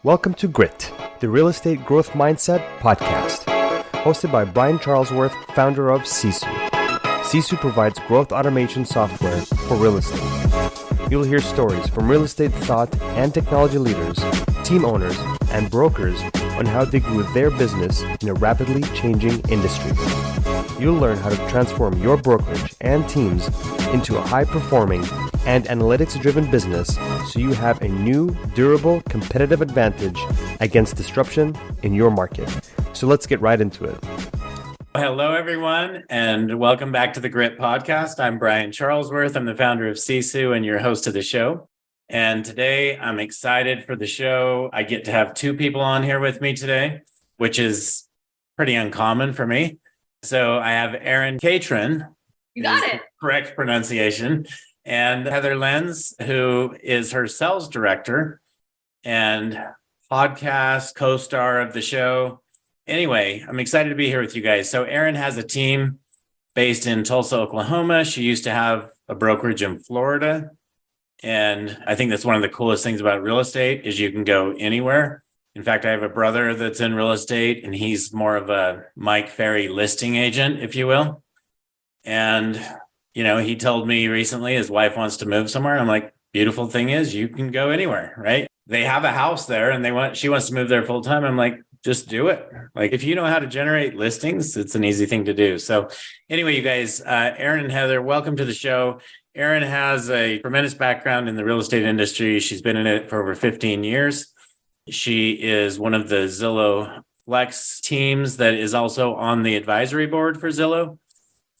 Welcome to Grit, the Real Estate Growth Mindset podcast, hosted by Brian Charlesworth, founder of Sisu. Sisu provides growth automation software for real estate. You'll hear stories from real estate thought and technology leaders, team owners, and brokers on how they grew their business in a rapidly changing industry. You'll learn how to transform your brokerage and teams into a high-performing and analytics-driven business so you have a new, durable, competitive advantage against disruption in your market. So let's get right into it. Hello, everyone, and welcome back to the Grit Podcast. I'm Brian Charlesworth. I'm the founder of Sisu and your host of the show. And today I'm excited for the show. I get to have two people on here with me today, which is pretty uncommon for me. So I have Erin Catron. You got it. Correct pronunciation. And Heather Lenz, who is her sales director and podcast co-star of the show. Anyway, I'm excited to be here with you guys. So Erin has a team based in Tulsa, Oklahoma. She used to have a brokerage in Florida. And I think that's one of the coolest things about real estate is you can go anywhere. In fact, I have a brother that's in real estate, and he's more of a Mike Ferry listing agent, if you will. And, you know, he told me recently his wife wants to move somewhere. I'm like, beautiful thing is you can go anywhere, right? They have a house there and she wants to move there full time. I'm like, just do it. Like, if you know how to generate listings, it's an easy thing to do. So anyway, you guys, Erin and Heather, welcome to the show. Erin has a tremendous background in the real estate industry. She's been in it for over 15 years. She is one of the Zillow Flex teams that is also on the advisory board for Zillow.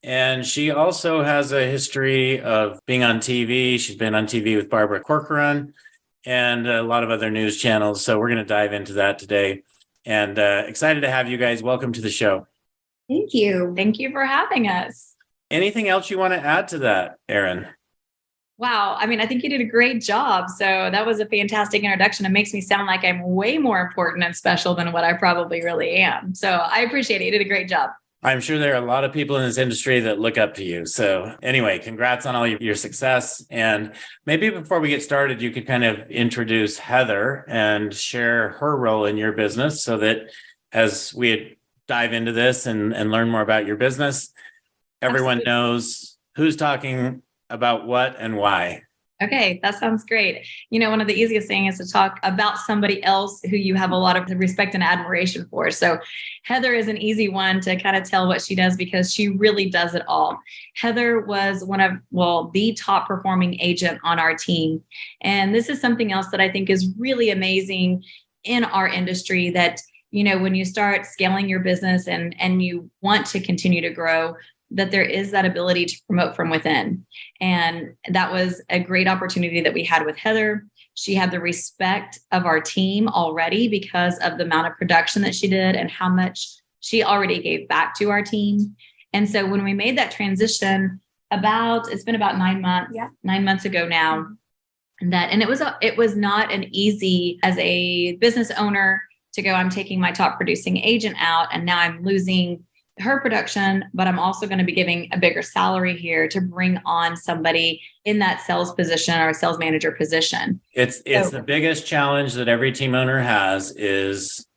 And she also has a history of being on TV. She's been on TV with Barbara Corcoran and a lot of other news channels. So we're going to dive into that today. And excited to have you guys. Welcome to the show. Thank you. Thank you for having us. Anything else you want to add to that, Erin? Wow. I mean, I think you did a great job. So that was a fantastic introduction. It makes me sound like I'm way more important and special than what I probably really am. So I appreciate it. You did a great job. I'm sure there are a lot of people in this industry that look up to you. So anyway, congrats on all your success. And maybe before we get started, you could kind of introduce Heather and share her role in your business so that as we dive into this and learn more about your business, everyone Absolutely. knows who's talking about what and why. Okay, that sounds great. You know, one of the easiest things is to talk about somebody else who you have a lot of respect and admiration for. So Heather is an easy one to kind of tell what she does because she really does it all. Heather was the top performing agent on our team. And this is something else that I think is really amazing in our industry that, you know, when you start scaling your business and you want to continue to grow, that there is that ability to promote from within. And that was a great opportunity that we had with Heather. She had the respect of our team already because of the amount of production that she did and how much she already gave back to our team. And so when we made that transition it's been about 9 months, 9 months ago now, and it was not an easy as a business owner to go, I'm taking my top producing agent out and now I'm losing her production, but I'm also going to be giving a bigger salary here to bring on somebody in that sales position or sales manager position. It's the biggest challenge that every team owner has is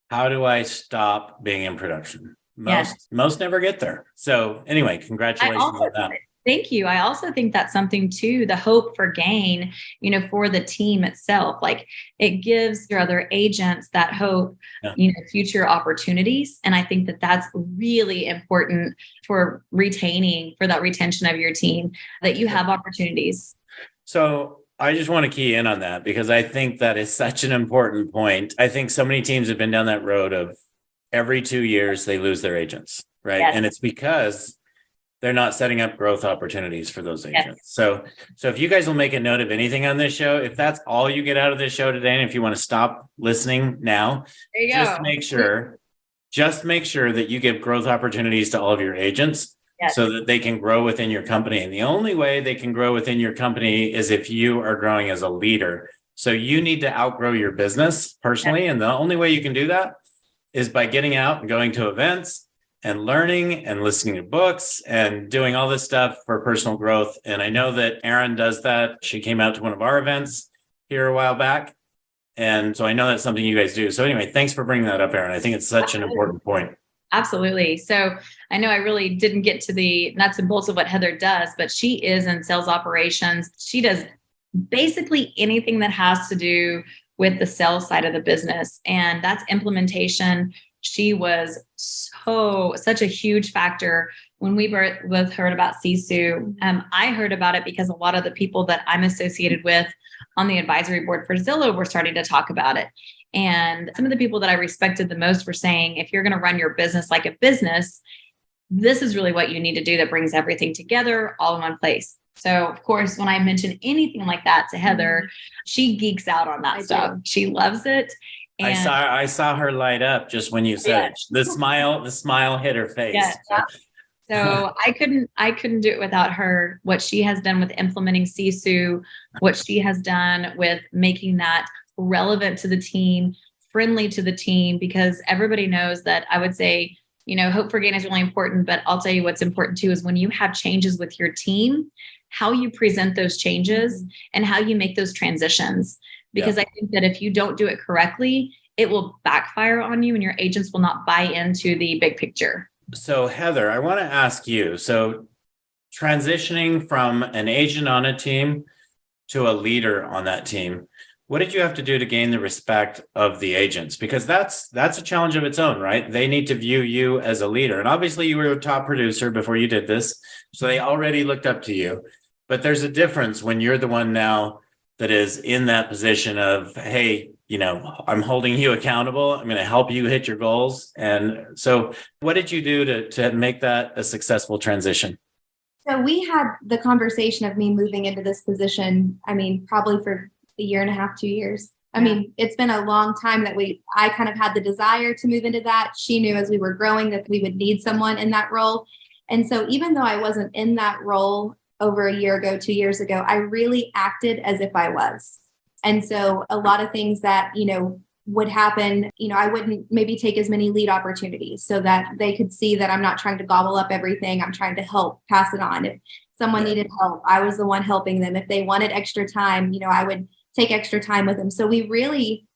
how do I stop being in production? Most never get there. So anyway, congratulations on that. Thank you. I also think that's something too, the hope for gain, you know, for the team itself. Like it gives your other agents that hope, future opportunities. And I think that that's really important for that retention of your team, that you have opportunities. So I just want to key in on that because I think that is such an important point. I think so many teams have been down that road of every 2 years, they lose their agents, right? Yes. And it's because they're not setting up growth opportunities for those agents. Yes. So if you guys will make a note of anything on this show, if that's all you get out of this show today, and if you want to stop listening now, just make sure that you give growth opportunities to all of your agents so that they can grow within your company. And the only way they can grow within your company is if you are growing as a leader. So you need to outgrow your business personally. Yes. And the only way you can do that is by getting out and going to events and learning and listening to books and doing all this stuff for personal growth. And I know that Erin does that. She came out to one of our events here a while back. And so I know that's something you guys do. So anyway, thanks for bringing that up, Erin. I think it's such an important point. Absolutely. So I know I really didn't get to the nuts and bolts of what Heather does, but she is in sales operations. She does basically anything that has to do with the sales side of the business, and that's implementation. She was such a huge factor when we both heard about Sisu. I heard about it because a lot of the people that I'm associated with on the advisory board for Zillow were starting to talk about it. And some of the people that I respected the most were saying, if you're going to run your business like a business, this is really what you need to do that brings everything together all in one place. So, of course, when I mention anything like that to Heather, she geeks out on that stuff. She loves it. And I saw her light up just when you said it. The smile hit her face. Yeah. So I couldn't do it without her. What she has done with implementing Sisu, what she has done with making that relevant to the team, friendly to the team, because everybody knows that I would say, hope for gain is really important, but I'll tell you what's important too is when you have changes with your team, how you present those changes and how you make those transitions. Because I think that if you don't do it correctly, it will backfire on you and your agents will not buy into the big picture. So Heather, I want to ask you, so transitioning from an agent on a team to a leader on that team, what did you have to do to gain the respect of the agents? Because that's a challenge of its own, right? They need to view you as a leader. And obviously you were a top producer before you did this, so they already looked up to you. But there's a difference when you're the one now that is in that position of, hey, I'm holding you accountable. I'm going to help you hit your goals. And so what did you do to make that a successful transition? So we had the conversation of me moving into this position, probably for a year and a half, 2 years. It's been a long time that I kind of had the desire to move into that. She knew as we were growing that we would need someone in that role. And so even though I wasn't in that role over a year ago, 2 years ago, I really acted as if I was. And so a lot of things that, would happen, I wouldn't maybe take as many lead opportunities so that they could see that I'm not trying to gobble up everything. I'm trying to help pass it on. If someone needed help, I was the one helping them. If they wanted extra time, I would take extra time with them. So we really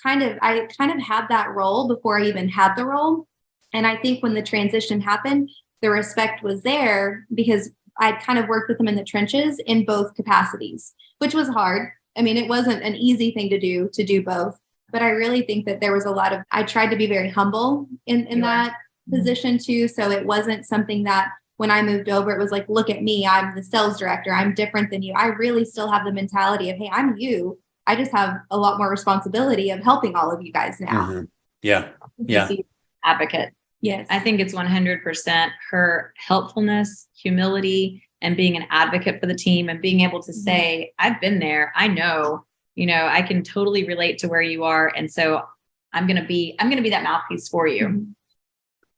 I kind of had that role before I even had the role. And I think when the transition happened, the respect was there because I'd kind of worked with them in the trenches in both capacities, which was hard. It wasn't an easy thing to do both. But I really think that there was I tried to be very humble in that position too. So it wasn't something that when I moved over, it was like, look at me, I'm the sales director. I'm different than you. I really still have the mentality of, hey, I'm you. I just have a lot more responsibility of helping all of you guys now. Mm-hmm. Yeah. Advocate. Yes. I think it's 100% her helpfulness, humility, and being an advocate for the team and being able to say, I've been there. I know, I can totally relate to where you are. And so I'm going to be that mouthpiece for you. Mm-hmm.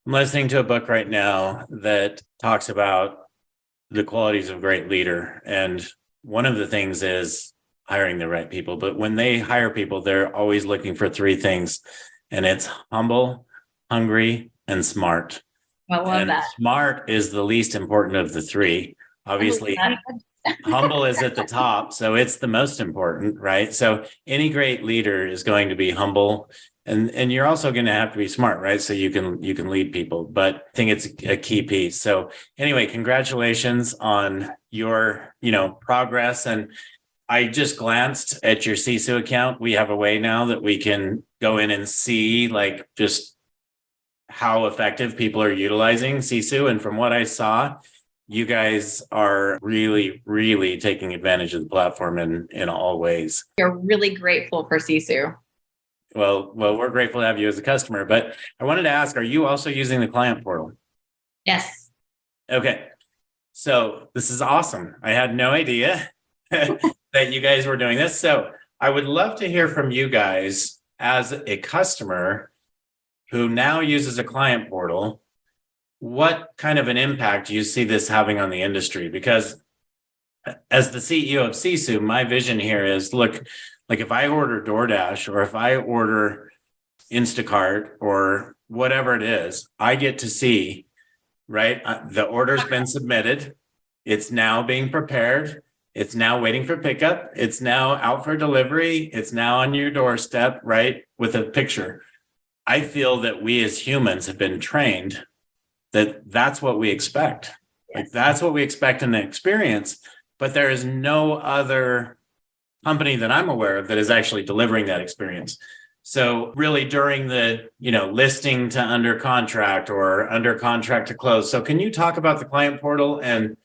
I'm listening to a book right now that talks about the qualities of a great leader. And one of the things is hiring the right people. But when they hire people, they're always looking for three things. And it's humble, hungry, and smart. I love that. Smart is the least important of the three. Obviously, humble is at the top. So it's the most important, right? So any great leader is going to be humble. And you're also going to have to be smart, right? So you can lead people, but I think it's a key piece. So anyway, congratulations on your, progress. And I just glanced at your Sisu account. We have a way now that we can go in and see just how effective people are utilizing Sisu. And from what I saw, you guys are really, really taking advantage of the platform in all ways. We're really grateful for Sisu. Well, we're grateful to have you as a customer, but I wanted to ask, are you also using the client portal? Yes. Okay. So this is awesome. I had no idea that you guys were doing this. So I would love to hear from you guys as a customer who now uses a client portal. What kind of an impact do you see this having on the industry? Because as the CEO of Sisu, my vision here is, look, if I order DoorDash or if I order Instacart or whatever it is, I get to see, right? The order's been submitted. It's now being prepared. It's now waiting for pickup. It's now out for delivery. It's now on your doorstep, right? With a picture. I feel that we as humans have been trained that that's what we expect. Like that's what we expect in the experience, but there is no other company that I'm aware of that is actually delivering that experience. So really during the, listing to under contract or under contract to close. So can you talk about the client portal and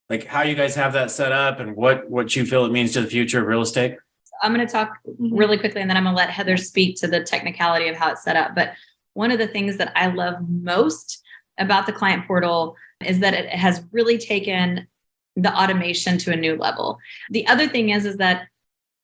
like how you guys have that set up and what you feel it means to the future of real estate? I'm going to talk really quickly and then I'm going to let Heather speak to the technicality of how it's set up. But one of the things that I love most about the client portal is that it has really taken the automation to a new level. The other thing is that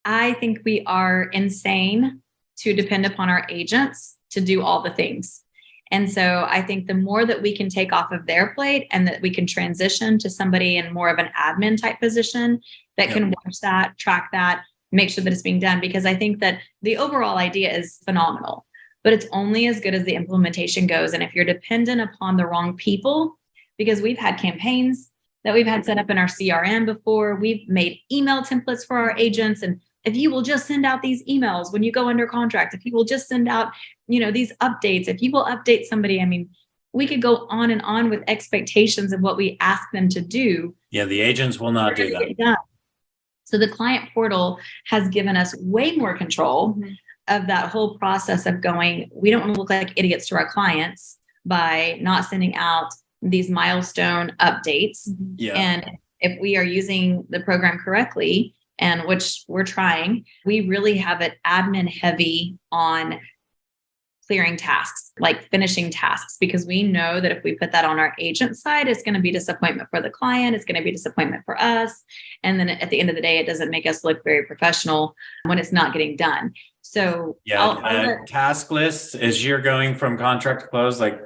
I think we are insane to depend upon our agents to do all the things. And so I think the more that we can take off of their plate and that we can transition to somebody in more of an admin type position that can watch that, track that, make sure that it's being done. Because I think that the overall idea is phenomenal, but it's only as good as the implementation goes. And if you're dependent upon the wrong people, because we've had campaigns that we've had set up in our CRM before, we've made email templates for our agents. And if you will just send out these emails when you go under contract, if you will just send out, these updates, if you will update somebody, I mean, we could go on and on with expectations of what we ask them to do. Yeah, the agents will not do that. So the client portal has given us way more control of that whole process of going, we don't want to look like idiots to our clients by not sending out these milestone updates. Yeah. And if we are using the program correctly, and which we're trying, we really have it admin heavy on clearing tasks, like finishing tasks, because we know that if we put that on our agent side, it's going to be disappointment for the client. It's going to be disappointment for us. And then at the end of the day, it doesn't make us look very professional when it's not getting done. So task lists as you're going from contract to close, like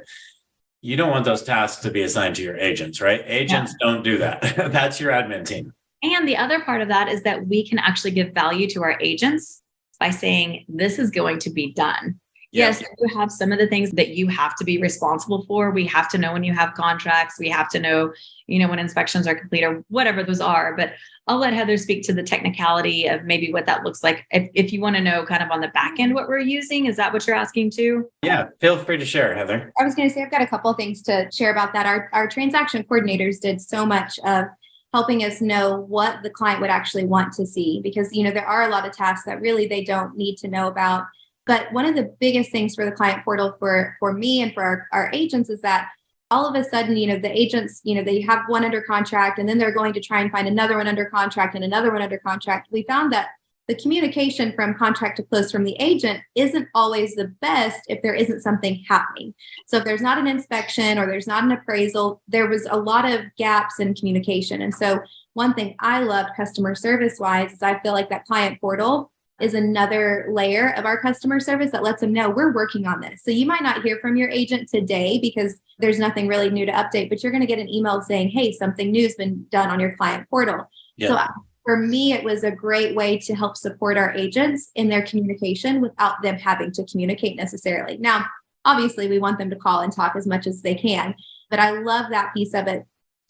you don't want those tasks to be assigned to your agents, right? Agents don't do that. That's your admin team. And the other part of that is that we can actually give value to our agents by saying, this is going to be done. Yeah. Yes, you have some of the things that you have to be responsible for. We have to know when you have contracts. We have to know, when inspections are complete or whatever those are. But I'll let Heather speak to the technicality of maybe what that looks like. If you want to know kind of on the back end what we're using, is that what you're asking too? Yeah, feel free to share, Heather. I was going to say, I've got a couple of things to share about that. Our transaction coordinators did so much of helping us know what the client would actually want to see, because, there are a lot of tasks that really they don't need to know about. But one of the biggest things for the client portal for me and for our agents is that all of a sudden, the agents, they have one under contract and then they're going to try and find another one under contract and another one under contract. We found that the communication from contract to close from the agent isn't always the best if there isn't something happening. So if there's not an inspection or there's not an appraisal, there was a lot of gaps in communication. And so one thing I love customer service wise is I feel like that client portal is another layer of our customer service that lets them know we're working on this. So you might not hear from your agent today because there's nothing really new to update, but you're going to get an email saying, hey, something new has been done on your client portal. Yeah. So for me, it was a great way to help support our agents in their communication without them having to communicate necessarily. Now, obviously, we want them to call and talk as much as they can, but I love that piece of it.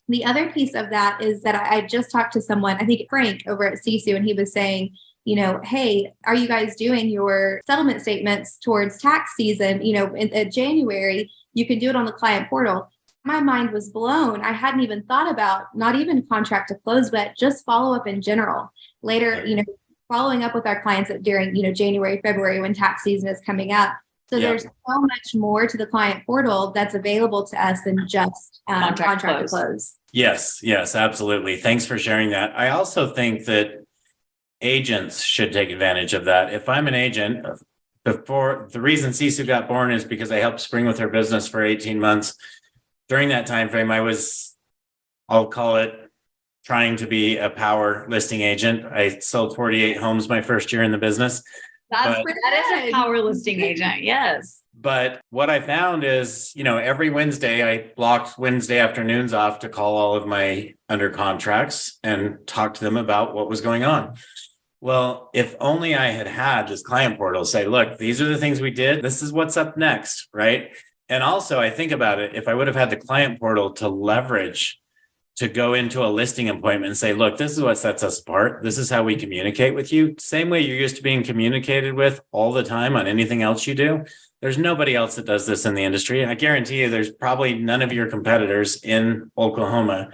The other piece of that is that I just talked to someone, I think Frank over at Sisu, and he was saying, hey, are you guys doing your settlement statements towards tax season, in January? You can do it on the client portal. My mind was blown. I hadn't even thought about not even contract to close, but just follow up in general. Later, following up with our clients during, January, February when tax season is coming up. So there's so much more to the client portal that's available to us than just contract to close. Yes, absolutely. Thanks for sharing that. I also think that agents should take advantage of that. If I'm an agent, before the reason Sisu got born is because I helped spring with her business for 18 months. During that time frame, I was, I'll call it, trying to be a power listing agent. I sold 48 homes my first year in the business. That is a power listing agent, yes. But what I found is, every Wednesday, I blocked Wednesday afternoons off to call all of my under contracts and talk to them about what was going on. Well, if only I had this client portal say, look, these are the things we did. This is what's up next, right? And also, I think about it, if I would have had the client portal to leverage to go into a listing appointment and say, look, this is what sets us apart. This is how we communicate with you. Same way you're used to being communicated with all the time on anything else you do. There's nobody else that does this in the industry. I guarantee you there's probably none of your competitors in Oklahoma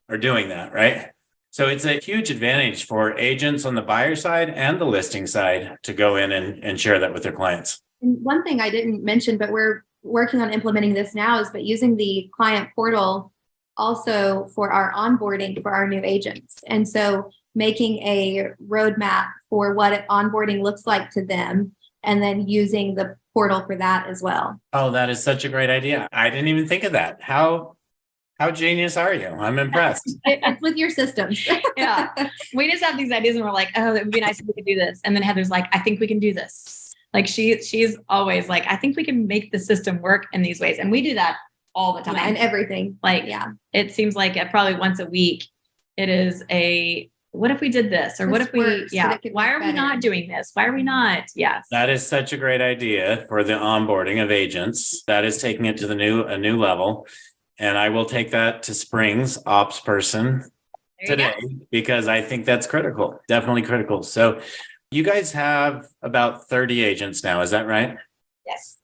are doing that, right? So it's a huge advantage for agents on the buyer side and the listing side to go in and share that with their clients. And one thing I didn't mention, but we're working on implementing this now, is but using the client portal also for our onboarding for our new agents. And so making a roadmap for what onboarding looks like to them, and then using the portal for that as well. Oh, that is such a great idea. I didn't even think of that. How genius are you? I'm impressed. It's with your systems. Yeah. We just have these ideas and we're like, oh, it would be nice if we could do this. And then Heather's like, I think we can do this. Like she's always like, I think we can make the system work in these ways. And we do that all the time. Yeah, and everything. Like, yeah, it seems like probably once a week, it is what if we did this? Or what if we, why are we not doing this? Why are we not? Yes. That is such a great idea for the onboarding of agents. That is taking it to a new level. And I will take that to Springs ops person today because I think that's critical, definitely critical. So you guys have about 30 agents now. Is that right? Yes.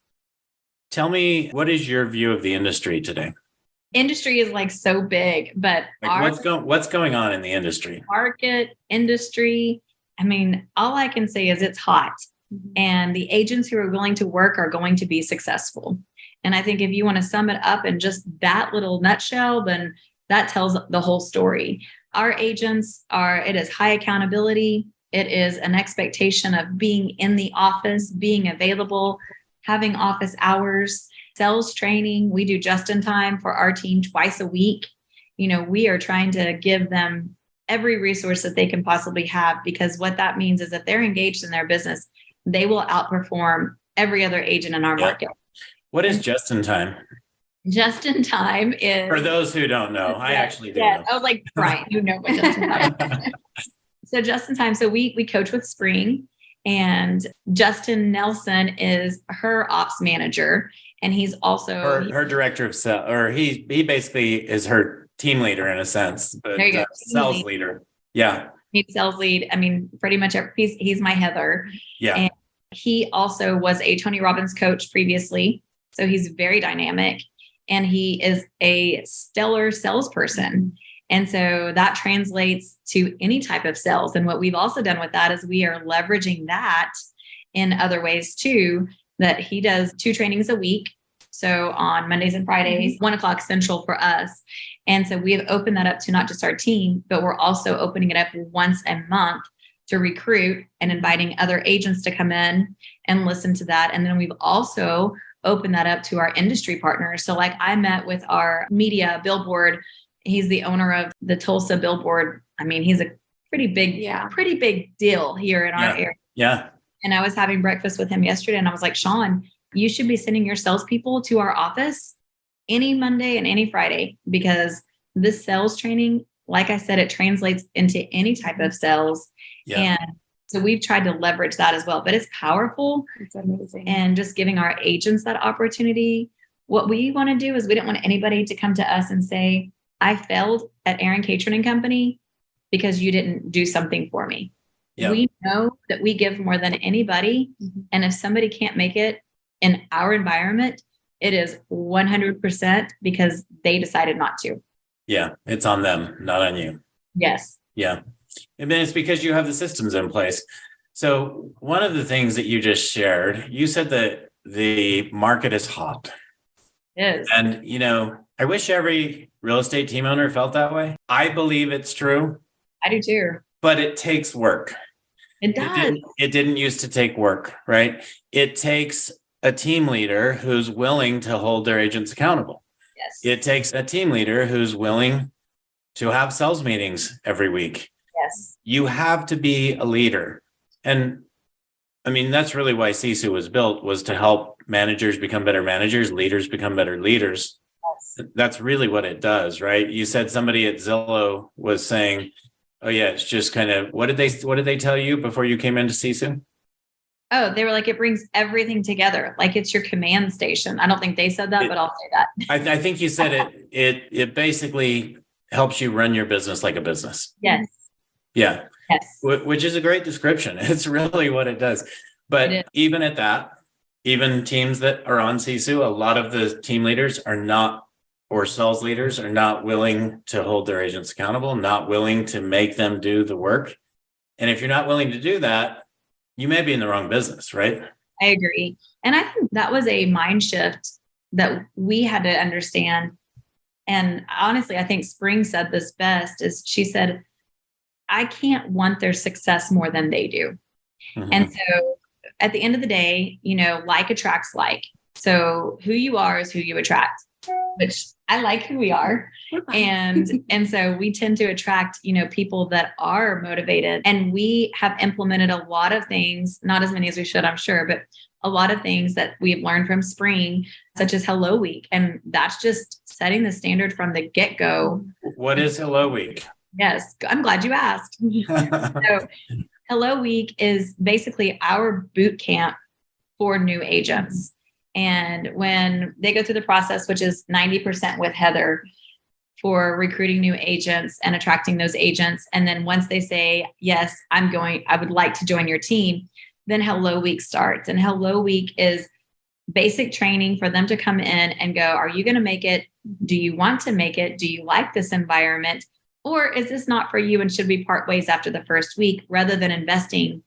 Tell me, what is your view of the industry today? Industry is like so big, but what's going on in the industry? Market, industry. I mean, all I can say is it's hot, and the agents who are willing to work are going to be successful. And I think if you want to sum it up in just that little nutshell, then that tells the whole story. Our agents it is high accountability. It is an expectation of being in the office, being available, having office hours, sales training. We do just in time for our team twice a week. We are trying to give them every resource that they can possibly have, because what that means is if they're engaged in their business, they will outperform every other agent in our market. What is just in time? Just in time is, for those who don't know, I actually do know. I was like, Brian, you know what just in time is. So just in time. So we coach with Spring, and Justin Nelson is her ops manager. And he's also her director of sales, or he basically is her team leader in a sense, but there you go. Sales leader. Yeah. He's sales lead. I mean, pretty much he's my Heather. Yeah. And he also was a Tony Robbins coach previously. So he's very dynamic, and he is a stellar salesperson. And so that translates to any type of sales. And what we've also done with that is we are leveraging that in other ways too, that he does 2 trainings a week. So on Mondays and Fridays, 1:00 Central for us. And so we have opened that up to not just our team, but we're also opening it up once a month to recruit and inviting other agents to come in and listen to that. And then we've also opened that up to our industry partners. So like I met with our media billboard. He's the owner of the Tulsa billboard. I mean, he's a pretty big deal here in our area. Yeah. And I was having breakfast with him yesterday, and I was like, Sean, you should be sending your salespeople to our office any Monday and any Friday, because this sales training, like I said, it translates into any type of sales. Yeah. And so we've tried to leverage that as well, but it's powerful. It's amazing. And just giving our agents that opportunity. What we want to do is we don't want anybody to come to us and say, I failed at Erin Catron Company because you didn't do something for me. Yep. We know that we give more than anybody. And if somebody can't make it in our environment, it is 100% because they decided not to. Yeah. It's on them, not on you. Yes. Yeah. And then it's because you have the systems in place. So one of the things that you just shared, you said that the market is hot. It is. And, I wish every real estate team owner felt that way. I believe it's true. I do too. But it takes work. It does. It didn't used to take work, right? It takes a team leader who's willing to hold their agents accountable. Yes. It takes a team leader who's willing to have sales meetings every week. Yes. You have to be a leader. And I mean, that's really why Sisu was built, was to help managers become better managers, leaders become better leaders. Yes. That's really what it does, right? You said somebody at Zillow was saying, oh yeah, it's just kind of, what did they tell you before you came into Sisu? Oh, they were like, it brings everything together. Like it's your command station. I don't think they said that, but I'll say that. I think you said it basically helps you run your business like a business. Yes. Yeah. Yes. Which is a great description. It's really what it does. But even at that, even teams that are on Sisu, a lot of the team leaders are not, or sales leaders are not willing to hold their agents accountable, not willing to make them do the work. And if you're not willing to do that, you may be in the wrong business, right? I agree. And I think that was a mind shift that we had to understand. And honestly, I think Spring said this best, is she said, I can't want their success more than they do. Mm-hmm. And so at the end of the day, like attracts like. So who you are is who you attract, which I like who we are. And so we tend to attract, people that are motivated. And we have implemented a lot of things, not as many as we should, I'm sure, but a lot of things that we've learned from Spring, such as Hello Week. And that's just setting the standard from the get-go. What is Hello Week? Yes, I'm glad you asked. So Hello Week is basically our boot camp for new agents. And when they go through the process, which is 90% with Heather for recruiting new agents and attracting those agents. And then once they say, yes, I would like to join your team, then Hello Week starts. And Hello Week is basic training for them to come in and go, are you going to make it? Do you want to make it? Do you like this environment? Or is this not for you and should we part ways after the first week, rather than investing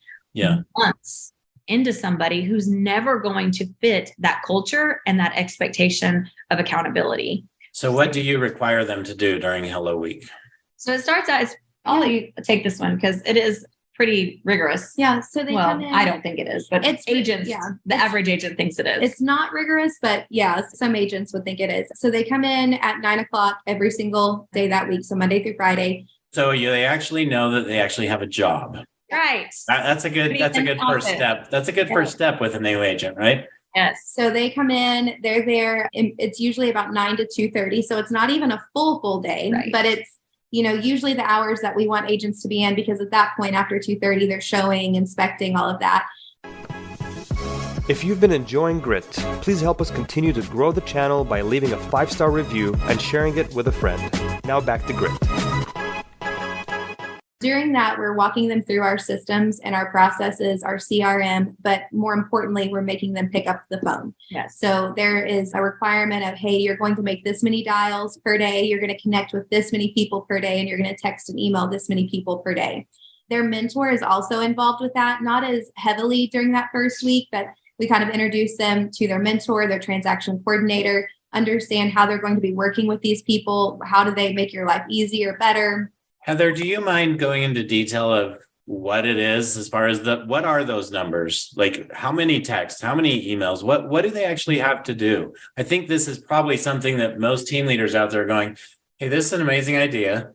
months into somebody who's never going to fit that culture and that expectation of accountability? So what do you require them to do during Hello Week? So it starts out, I'll let you take this one because it is pretty rigorous. Yeah. So they come in. I don't think it is, but it's agents. Yeah, the average agent thinks it is. It's not rigorous, but yeah, some agents would think it is. So they come in at 9:00 every single day that week. So Monday through Friday. So they actually know that they actually have a job. Right. That's a good first step. That's a good first step with a new agent, right? Yes. So they come in, they're there. It's usually about 9 to 2:30. So it's not even a full day, but it's, usually the hours that we want agents to be in, because at that point after 2:30, they're showing, inspecting, all of that. If you've been enjoying Grit, please help us continue to grow the channel by leaving a 5-star review and sharing it with a friend. Now back to Grit. During that, we're walking them through our systems and our processes, our CRM, but more importantly, we're making them pick up the phone. Yes. So there is a requirement of, hey, you're going to make this many dials per day. You're going to connect with this many people per day, and you're going to text and email this many people per day. Their mentor is also involved with that, not as heavily during that first week, but we kind of introduce them to their mentor, their transaction coordinator, understand how they're going to be working with these people. How do they make your life easier, better? Heather, do you mind going into detail of what it is as far as what are those numbers? Like how many texts, how many emails, what do they actually have to do? I think this is probably something that most team leaders out there are going, hey, this is an amazing idea.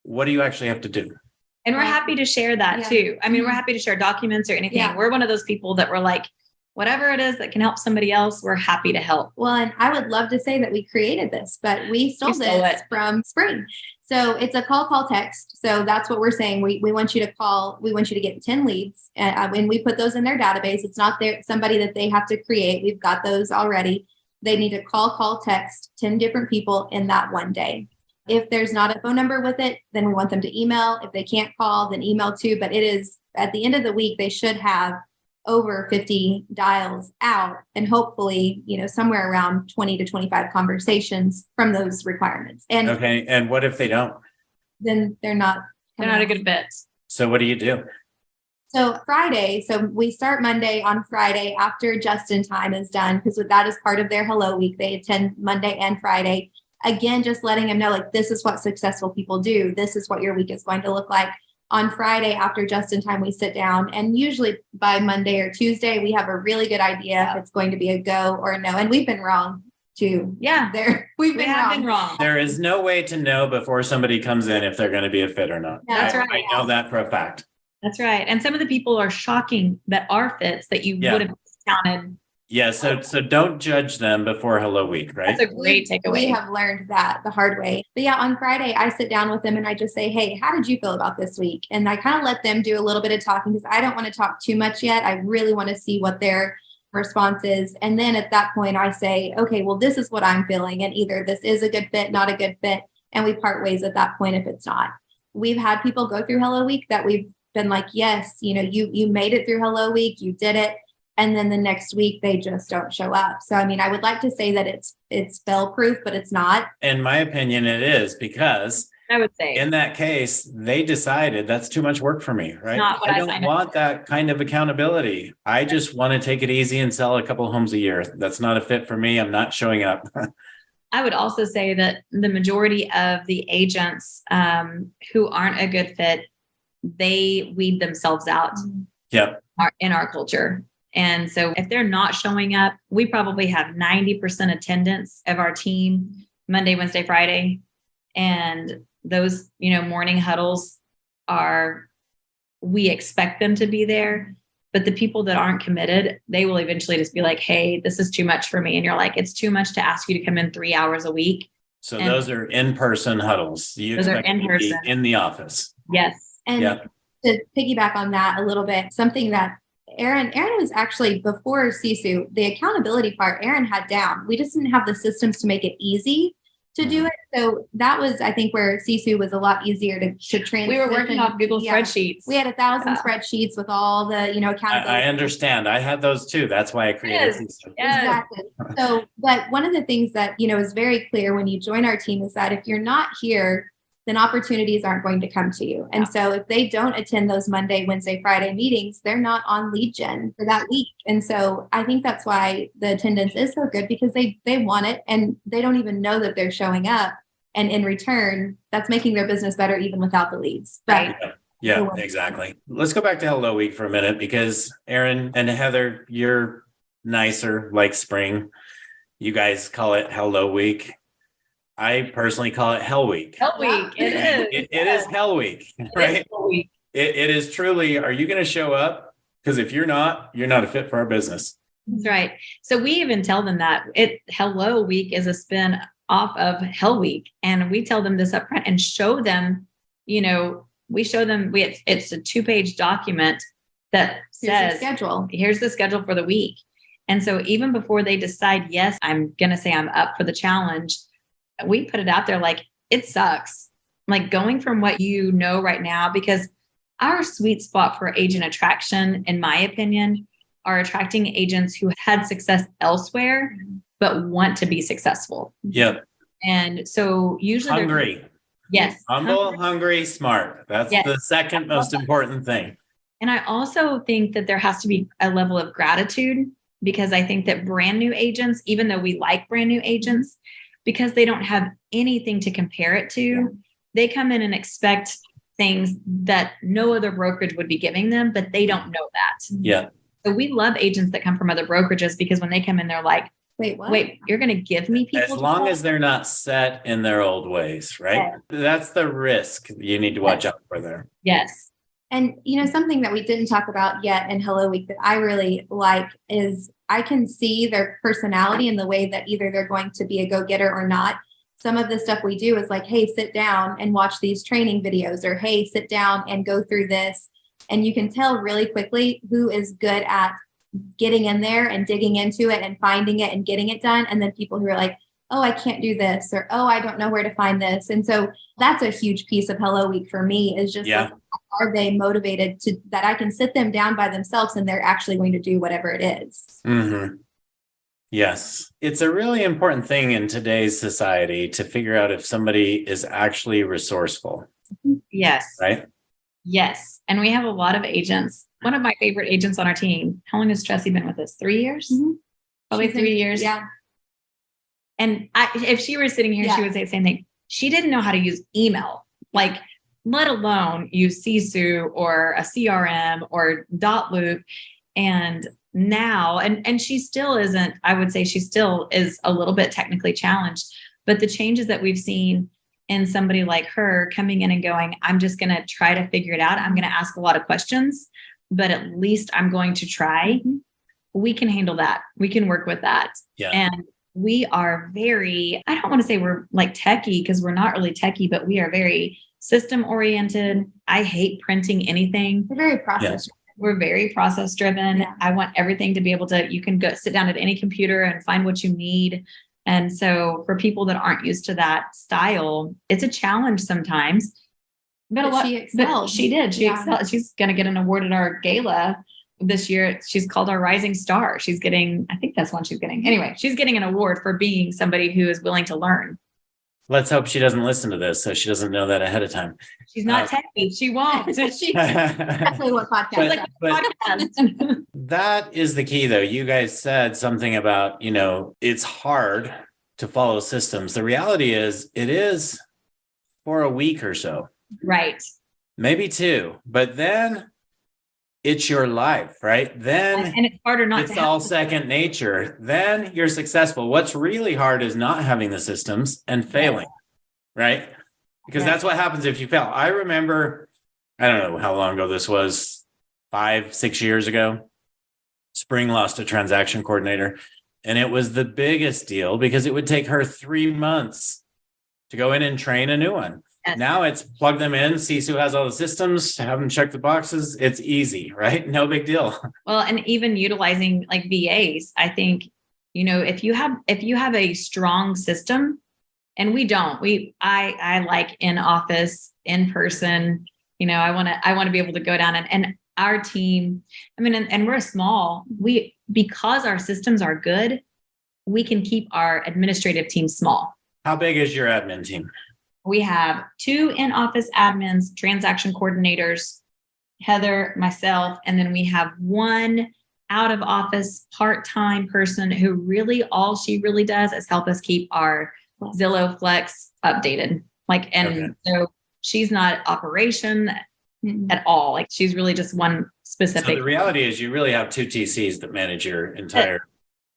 What do you actually have to do? And we're happy to share that too. I mean, we're happy to share documents or anything. Yeah. We're one of those people that we're like, whatever it is that can help somebody else, we're happy to help. Well, and I would love to say that we created this, but we stole this from Spring. So it's a call, text. So that's what we're saying. We want you to call. We want you to get 10 leads. When we put those in their database, it's not somebody that they have to create. We've got those already. They need to call, text 10 different people in that one day. If there's not a phone number with it, then we want them to email. If they can't call, then email too. But it is at the end of the week, they should have over 50 dials out, and hopefully, somewhere around 20 to 25 conversations from those requirements. And okay. And what if they don't? Then they're not a good fit. So what do you do? So Friday, so we start Monday on Friday after Just in Time is done, because that is part of their Hello Week. They attend Monday and Friday. Again, just letting them know, like, this is what successful people do. This is what your week is going to look like. On Friday, after Just in Time, we sit down, and usually by Monday or Tuesday, we have a really good idea if it's going to be a go or a no. And we've been wrong too. Yeah. We've been wrong. There is no way to know before somebody comes in if they're going to be a fit or not. That's right. I know that for a fact. That's right. And some of the people are shocking that are fits that you would have discounted. Yeah, so don't judge them before Hello Week, right? That's a great takeaway. We have learned that the hard way. But yeah, on Friday, I sit down with them and I just say, hey, how did you feel about this week? And I kind of let them do a little bit of talking, because I don't want to talk too much yet. I really want to see what their response is. And then at that point, I say, okay, well, this is what I'm feeling. And either this is a good fit, not a good fit. and we part ways at that point if it's not. We've had people go through Hello Week that we've been like, yes, you made it through Hello Week, you did it. And then the next week they just don't show up. So, I mean, I would like to say that it's fail proof, but it's not. In my opinion, it is, because I would say in that case, they decided that's too much work for me, right? Not what I I don't signed up want for. that kind of accountability. I just want to take it easy and sell a couple homes a year. That's not a fit for me. I'm not showing up. I would also say that the majority of the agents who aren't a good fit, they weed themselves out Yep. in our culture. And so if they're not showing up, we probably have 90% attendance of our team Monday, Wednesday, Friday. And those, morning huddles we expect them to be there. But the people that aren't committed, they will eventually just be like, hey, this is too much for me. And you're like, it's too much to ask you to come in 3 hours a week. So those are in-person huddles. You Those are expect to be in-person. in the office. Yes. And to piggyback on that a little bit, something that Erin was actually, before Sisu, the accountability part Erin had down. We just didn't have the systems to make it easy to do it. So that was, I think, where Sisu was a lot easier to transition. We were working off Google spreadsheets. We had 1,000 spreadsheets with all the, accountability. I understand. I had those too. That's why I created Sisu. Exactly. So, but one of the things that, is very clear when you join our team is that if you're not here, then opportunities aren't going to come to you. And so if they don't attend those Monday, Wednesday, Friday meetings, they're not on lead gen for that week. And so I think that's why the attendance is so good, because they want it and they don't even know that they're showing up. And in return, that's making their business better even without the leads. Right. Yeah, exactly. Let's go back to Hello Week for a minute, because Erin and Heather, you're nicer, like spring. You guys call it Hello Week. I personally call it Hell Week. Hell Week. It is. It is Hell Week, right? It is truly, are you going to show up? Because if you're not a fit for our business. That's right. So we even tell them that Hello Week is a spin off of Hell Week. And we tell them this up front and show them, we show them, it's a 2-page document that says, here's the schedule for the week. And so even before they decide, yes, I'm going to say I'm up for the challenge, we put it out there like, it sucks. Like going from what right now, because our sweet spot for agent attraction, in my opinion, are attracting agents who had success elsewhere, but want to be successful. Yep. And so usually hungry. Yes. Humble, hungry, smart. That's the second most important thing. And I also think that there has to be a level of gratitude, because I think that brand new agents, even though we like brand new agents, because they don't have anything to compare it to, they come in and expect things that no other brokerage would be giving them, but they don't know that. Yeah. So we love agents that come from other brokerages, because when they come in, they're like, wait, what? Wait, you're going to give me people? As long as they're not set in their old ways, right? Yeah. That's the risk you need to watch out for there. Yes. And, something that we didn't talk about yet in Hello Week that I really like is I can see their personality and the way that either they're going to be a go-getter or not. Some of the stuff we do is like, hey, sit down and watch these training videos, or hey, sit down and go through this. And you can tell really quickly who is good at getting in there and digging into it and finding it and getting it done. And then people who are like, oh, I can't do this, or, oh, I don't know where to find this. And so that's a huge piece of Hello Week for me, is just like, are they motivated to that I can sit them down by themselves and they're actually going to do whatever it is. Mm-hmm. Yes. It's a really important thing in today's society to figure out if somebody is actually resourceful. Yes. Right? Yes. And we have a lot of agents. One of my favorite agents on our team. How long has Tressie been with us? 3 years? Mm-hmm. Probably 3 years. Yeah. And if she were sitting here, she would say the same thing. She didn't know how to use email, like let alone use Sisu or a CRM or dot loop. And now, and she still isn't, I would say she still is a little bit technically challenged, but the changes that we've seen in somebody like her coming in and going, I'm just going to try to figure it out. I'm going to ask a lot of questions, but at least I'm going to try. We can handle that. We can work with that. Yeah. And we are very, I don't want to say we're like techie, because we're not really techie, but we are very system oriented. I hate printing anything. We're very process. We're very process driven. Yeah. I want everything to be able to, you can go sit down at any computer and find what you need. And so for people that aren't used to that style, it's a challenge sometimes. But she excelled. She did. She excelled. She's going to get an award at our gala this year. She's called our Rising Star. She's getting, I think that's one she's getting. Anyway, she's getting an award for being somebody who is willing to learn. Let's hope she doesn't listen to this, so she doesn't know that ahead of time. She's not techie. She won't. She's exactly what podcast. Podcast. That is the key, though. You guys said something about, it's hard to follow systems. The reality is it is for a week or so. Right. Maybe 2, but then it's your life, right? Then and it's harder not it's to all second nature. Then you're successful. What's really hard is not having the systems and failing, right? Because that's what happens if you fail. I remember, I don't know how long ago this was, 5-6 years ago, Spring lost a transaction coordinator, and it was the biggest deal because it would take her 3 months to go in and train a new one. Yes. Now it's plug them in. Sisu has all the systems, have them check the boxes. It's easy, right? No big deal. Well, and even utilizing like VAs, I think, if you have a strong system, and we don't, I like in office, in person, I want to be able to go down and our team, and we're small, because our systems are good, we can keep our administrative team small. How big is your admin team? We have 2 in-office admins, transaction coordinators, Heather, myself, and then we have 1 out-of-office part-time person who really, all she really does is help us keep our Zillow Flex updated. So she's not operation at all. Like she's really just one specific. So the reality is you really have 2 TCs that manage your entire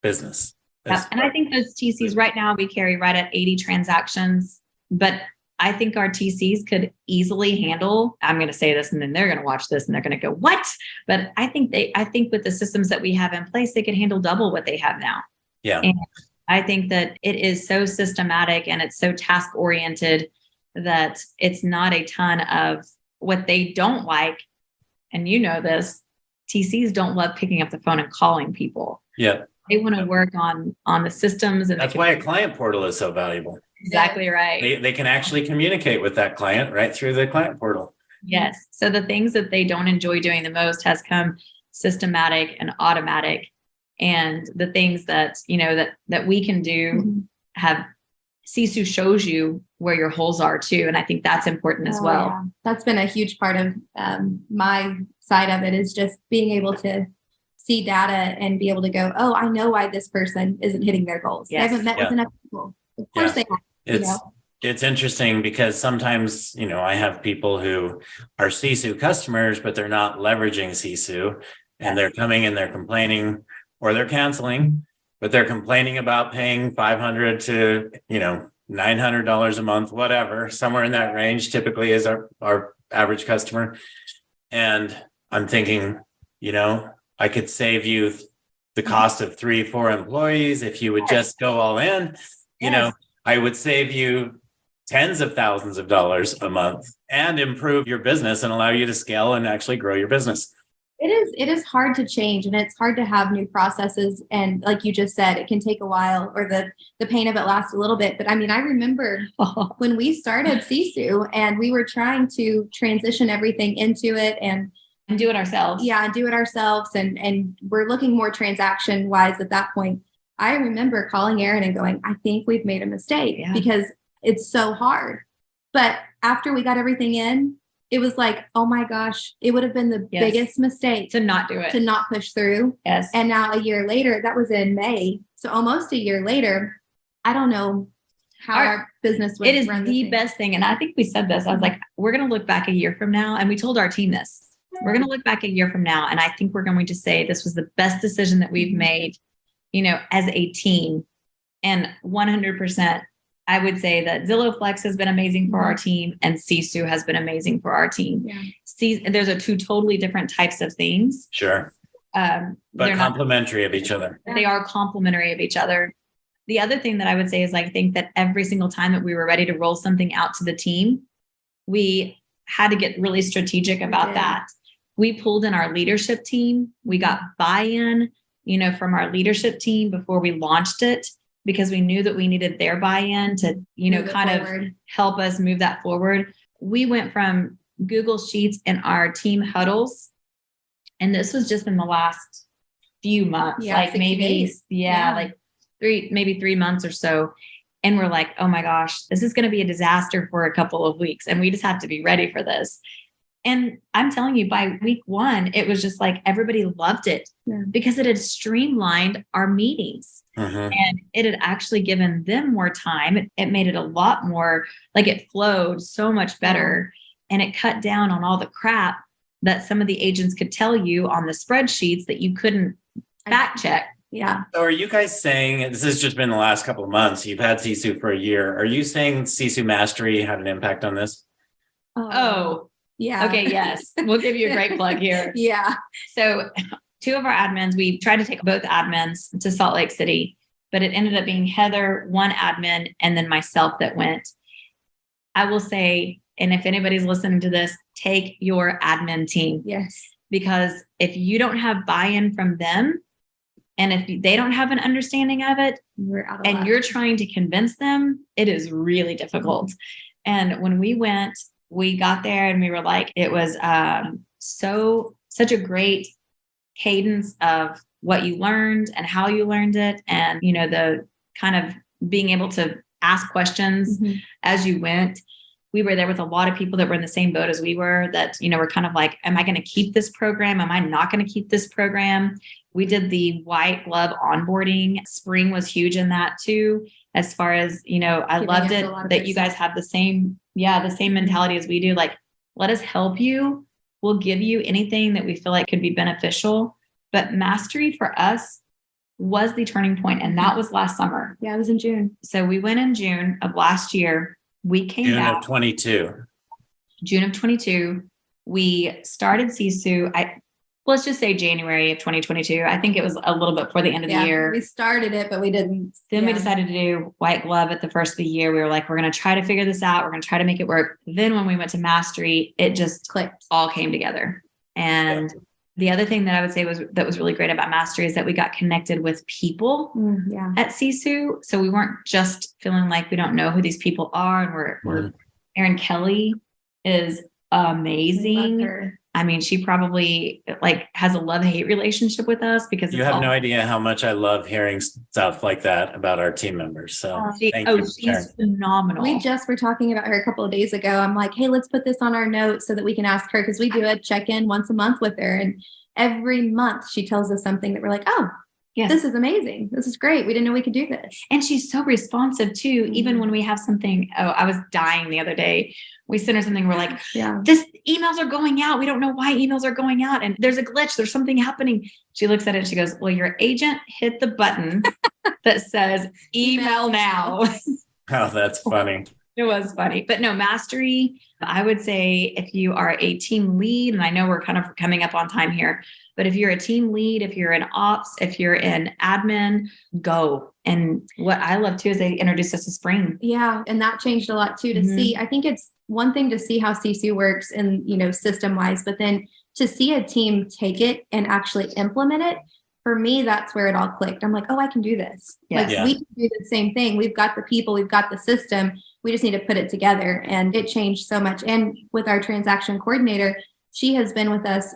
business. Yeah. And I think those TCs right now, we carry right at 80 transactions, but I think our TCs could easily handle, I'm going to say this and then they're going to watch this and they're going to go, what? But I think with the systems that we have in place, they could handle double what they have now. Yeah. And I think that it is so systematic and it's so task oriented that it's not a ton of what they don't like. And this, TCs don't love picking up the phone and calling people. Yeah. They want to work on the systems. And that's why a client portal is so valuable. Exactly right. They can actually communicate with that client right through the client portal. Yes. So the things that they don't enjoy doing the most has come systematic and automatic. And the things that, that we can do have Sisu shows you where your holes are too. And I think that's important as well. Yeah. That's been a huge part of my side of it, is just being able to see data and be able to go, oh, I know why this person isn't hitting their goals. Yes. They haven't met with enough people. Of course they have. It's interesting because sometimes, I have people who are Sisu customers, but they're not leveraging Sisu, and they're coming and they're complaining, or they're canceling, but they're complaining about paying $500 to, $900 a month, whatever, somewhere in that range typically is our average customer. And I'm thinking, I could save you the cost of 3-4 employees if you would just go all in. I would save you tens of thousands of dollars a month and improve your business and allow you to scale and actually grow your business. It is hard to change, and it's hard to have new processes. And like you just said, it can take a while, or the pain of it lasts a little bit. But I remember when we started Sisu and we were trying to transition everything into it and do it ourselves. Yeah, do it ourselves. And we're looking more transaction wise at that point. I remember calling Erin and going, I think we've made a mistake because it's so hard. But after we got everything in, it was like, oh my gosh, it would have been the biggest mistake to not do it, to not push through. Yes. And now a year later, that was in May. So almost a year later, I don't know how our business would. It is the best thing. And I think we said this. I was like, we're going to look back a year from now. And we told our team this. We're going to look back a year from now. And I think we're going to say this was the best decision that we've made, as a team. And 100%, I would say that Zillow Flex has been amazing for our team, and Sisu has been amazing for our team. Yeah. There's a 2 totally different types of things. Sure. But complementary of each other. They are complementary of each other. The other thing that I would say is I think that every single time that we were ready to roll something out to the team, we had to get really strategic about that. We pulled in our leadership team. We got buy-in, from our leadership team before we launched it. because we knew that we needed their buy-in to, kind of help us move that forward. We went from Google Sheets in our team huddles, and this was just in the last few months, like maybe, like maybe 3 months or so. And we're like, oh my gosh, this is going to be a disaster for a couple of weeks. And we just have to be ready for this. And I'm telling you, by week 1, it was just like everybody loved it because it had streamlined our meetings and it had actually given them more time. It made it a lot more, like it flowed so much better, and it cut down on all the crap that some of the agents could tell you on the spreadsheets that you couldn't fact check. Yeah. So are you guys saying, this has just been the last couple of months, you've had Sisu for a year. Are you saying Sisu Mastery had an impact on this? Oh, yeah. Okay. Yes. We'll give you a great plug here. Yeah. So 2 of our admins, we tried to take both admins to Salt Lake City, but it ended up being Heather, 1 admin, and then myself that went. I will say, and if anybody's listening to this, take your admin team. Yes. Because if you don't have buy-in from them, and if they don't have an understanding of it, and you're trying to convince them, it is really difficult. And when we went, we got there and we were like, it was such a great cadence of what you learned and how you learned it. And, the kind of being able to ask questions as you went. We were there with a lot of people that were in the same boat as we were, that, were kind of like, am I going to keep this program? Am I not going to keep this program? We did the white glove onboarding. Spring was huge in that too. As far as, I loved it that you guys have the same mentality as we do. Like, let us help you. We'll give you anything that we feel like could be beneficial. But Mastery for us was the turning point, and that was last summer. Yeah, it was in June. So we went in June of last year. We came June back. of 22. June of 22. We started Sisu. Let's just say January of 2022. I think it was a little bit before the end of the year. We started it, but we didn't. Then we decided to do white glove at the first of the year. We were like, we're going to try to figure this out. We're going to try to make it work. Then when we went to Mastery, it just clicked, all came together. And the other thing that I would say that was really great about Mastery is that we got connected with people at Sisu. So we weren't just feeling like we don't know who these people are. And we're Erin Kelly is amazing. I mean, she probably has a love-hate relationship with us because you have no idea how much I love hearing stuff like that about our team members. So she's phenomenal. We just were talking about her a couple of days ago. I'm like, hey, let's put this on our notes so that we can ask her, because we do a check-in once a month with her. And every month she tells us something that we're like, oh, yes, this is amazing. This is great. We didn't know we could do this. And she's so responsive too. Even when we have something, I was dying the other day. We sent her something. We're like, this emails are going out. We don't know why emails are going out. And there's a glitch. There's something happening. She looks at it and she goes, well, your agent hit the button that says email now. Oh, that's funny. It was funny. But no, Mastery, I would say if you are a team lead, and I know we're kind of coming up on time here, but if you're a team lead, if you're in ops, if you're in admin, go. And what I love too is they introduced us to Spring. Yeah. And that changed a lot too to see. I think it's one thing to see how Sisu works and, system wise, but then to see a team take it and actually implement it, for me, that's where it all clicked. I'm like, oh, I can do this. We can do the same thing. We've got the people, we've got the system. We just need to put it together. And it changed so much. And with our transaction coordinator, she has been with us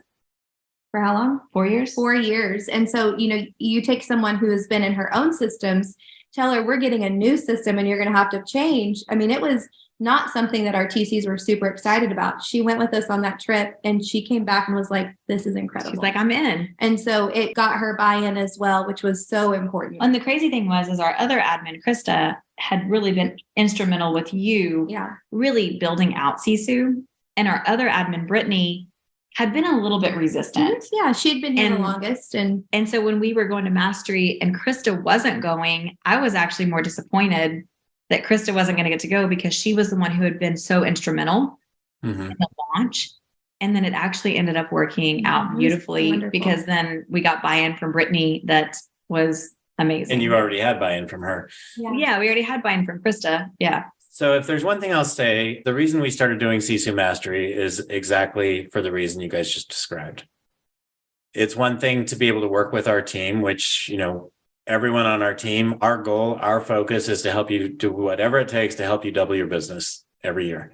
for how long? 4 years. 4 years. And so, you take someone who has been in her own systems, tell her we're getting a new system and you're going to have to change. I mean, it was not something that our TCs were super excited about. She went with us on that trip and she came back and was like, this is incredible. She's like, I'm in. And so it got her buy-in as well, which was so important. And the crazy thing is our other admin, Krista, had really been instrumental with you really building out Sisu. And our other admin, Brittany, had been a little bit resistant. Yeah, she'd been here the longest. And so when we were going to Mastery and Krista wasn't going, I was actually more disappointed that Krista wasn't going to get to go, because she was the one who had been so instrumental in the launch. And then it actually ended up working out beautifully, because then we got buy-in from Brittany that was amazing. And you already had buy-in from her. Yeah, we already had buy-in from Krista. Yeah. So if there's one thing I'll say, the reason we started doing Sisu Mastery is exactly for the reason you guys just described. It's one thing to be able to work with our team, which, everyone on our team, our goal, our focus is to help you do whatever it takes to help you double your business every year.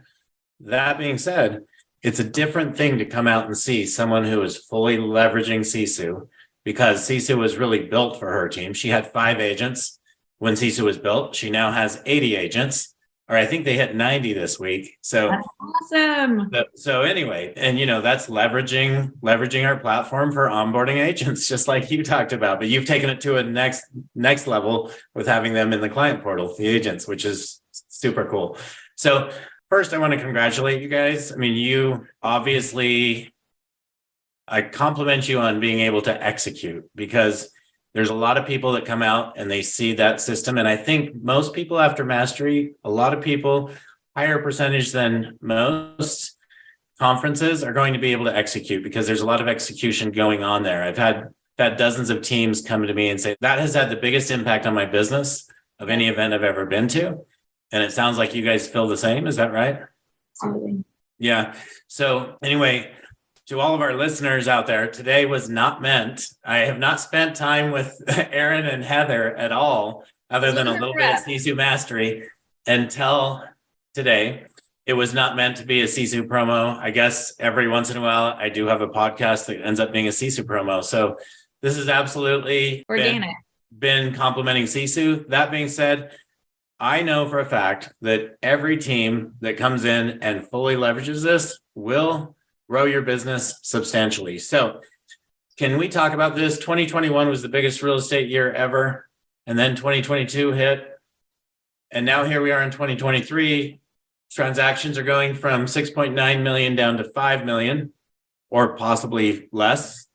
That being said, it's a different thing to come out and see someone who is fully leveraging Sisu, because Sisu was really built for her team. She had 5 agents when Sisu was built. She now has 80 agents, or I think they hit 90 this week. So That's awesome. So anyway, and that's leveraging our platform for onboarding agents, just like you talked about. But you've taken it to a next level with having them in the client portal, the agents, which is super cool. So first, I want to congratulate you guys. I mean, you obviously, I compliment you on being able to execute, because there's a lot of people that come out and they see that system. And I think most people after mastery, a lot of people, higher percentage than most conferences, are going to be able to execute, because there's a lot of execution going on there. I've had dozens of teams come to me and say, that has had the biggest impact on my business of any event I've ever been to. And it sounds like you guys feel the same. Is that right? Absolutely. Yeah. So anyway, to all of our listeners out there, today was not meant. I have not spent time with Erin and Heather at all, other than a little bit of Sisu mastery, until today. It was not meant to be a Sisu promo. I guess every once in a while, I do have a podcast that ends up being a Sisu promo. So this is absolutely Organic. Been complimenting Sisu. That being said, I know for a fact that every team that comes in and fully leverages this will grow your business substantially. So can we talk about this? 2021 was the biggest real estate year ever. And then 2022 hit. And now here we are in 2023. Transactions are going from 6.9 million down to 5 million, or possibly less.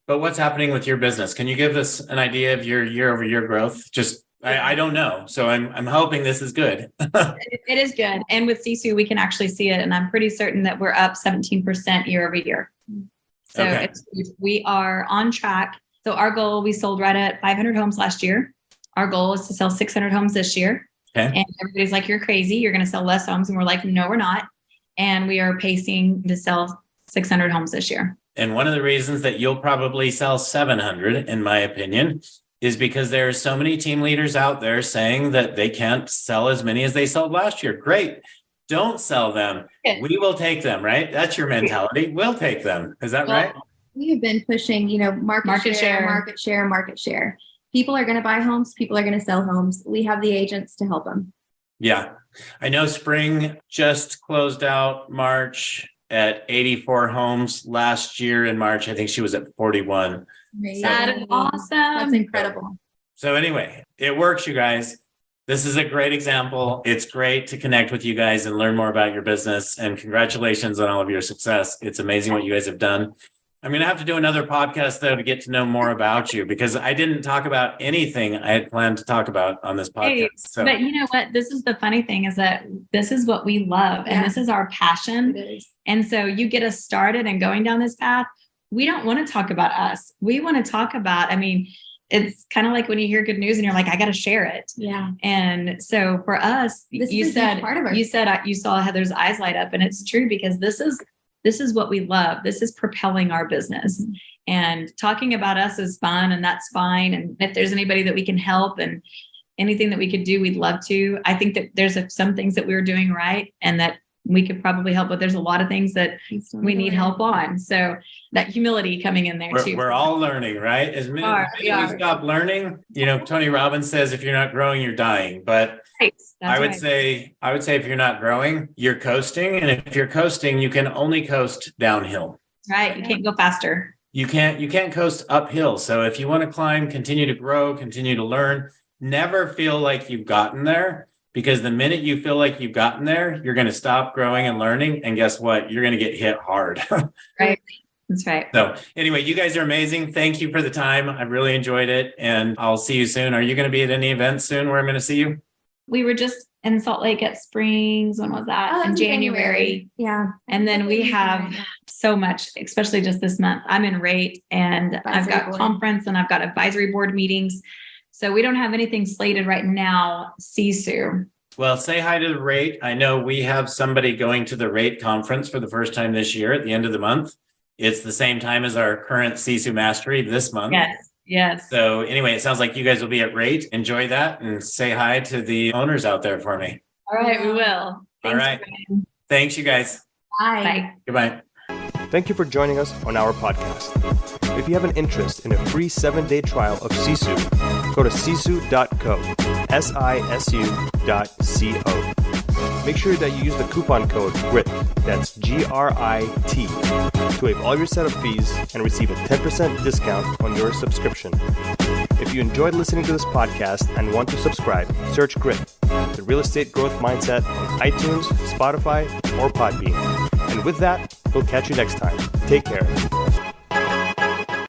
But what's happening with your business? Can you give us an idea of your year-over-year growth? Just, I don't know. So I'm hoping this is good. It is good. And with Sisu, we can actually see it. And I'm pretty certain that we're up 17% year over year. So Okay. We are on track. So our goal, we sold right at 500 homes last year. Our goal is to sell 600 homes this year. Okay. And everybody's like, you're crazy. You're going to sell less homes. And we're like, no, we're not. And we are pacing to sell 600 homes this year. And one of the reasons that you'll probably sell 700, in my opinion, is because there are so many team leaders out there saying that they can't sell as many as they sold last year. Great. Don't sell them. Good. We will take them, right? That's your mentality. We'll take them. Is that right? We have been pushing, market share. People are going to buy homes. People are going to sell homes. We have the agents to help them. Yeah. I know spring just closed out March at 84 homes. Last year in March, I think she was at 41. That is awesome. That's incredible. So anyway, it works, you guys. This is a great example. It's great to connect with you guys and learn more about your business. And congratulations on all of your success. It's amazing what you guys have done. I'm going to have to do another podcast, though, to get to know more about you, because I didn't talk about anything I had planned to talk about on this podcast. So. But you know what? This is the funny thing, is that this is what we love, and this is our passion. It is. And so you get us started and going down this path. We don't want to talk about us. We want to talk about, it's kind of like when you hear good news and you're like, I got to share it. Yeah. And so for us, you said you saw Heather's eyes light up, and it's true, because this is what we love. This is propelling our business. Mm-hmm. And talking about us is fun, and that's fine. And if there's anybody that we can help and anything that we could do, we'd love to. I think that there's some things that we're doing right and that we could probably help, but there's a lot of things that we need help on. So that humility coming in there too. We're all learning, right? As many as we stop learning, Tony Robbins says, if you're not growing, you're dying. But I would say if you're not growing, you're coasting. And if you're coasting, you can only coast downhill. Right. You can't go faster. You can't coast uphill. So if you want to climb, continue to grow, continue to learn, never feel like you've gotten there. Because the minute you feel like you've gotten there, you're going to stop growing and learning. And guess what? You're going to get hit hard. Right. That's right. So anyway, you guys are amazing. Thank you for the time. I really enjoyed it. And I'll see you soon. Are you going to be at any events soon where I'm going to see you? We were just in Salt Lake at Springs. When was that? In January. Yeah. And then we have so much, especially just this month. I'm in rate, and I've got conference, and I've got advisory board meetings. So we don't have anything slated right now, Sisu. Well, say hi to the rate. I know we have somebody going to the rate conference for the first time this year at the end of the month. It's the same time as our current Sisu Mastery this month. Yes. Yes. So anyway, it sounds like you guys will be at rate. Enjoy that and say hi to the owners out there for me. All right, we will. All right. Thanks, you guys. Bye. Bye. Goodbye. Thank you for joining us on our podcast. If you have an interest in a free 7-day trial of Sisu, go to sisu.co, sisu.co. Make sure that you use the coupon code GRIT, that's GRIT, to waive all your setup fees and receive a 10% discount on your subscription. If you enjoyed listening to this podcast and want to subscribe, search GRIT, the Real Estate Growth Mindset, on iTunes, Spotify, or Podbean. And with that, we'll catch you next time. Take care.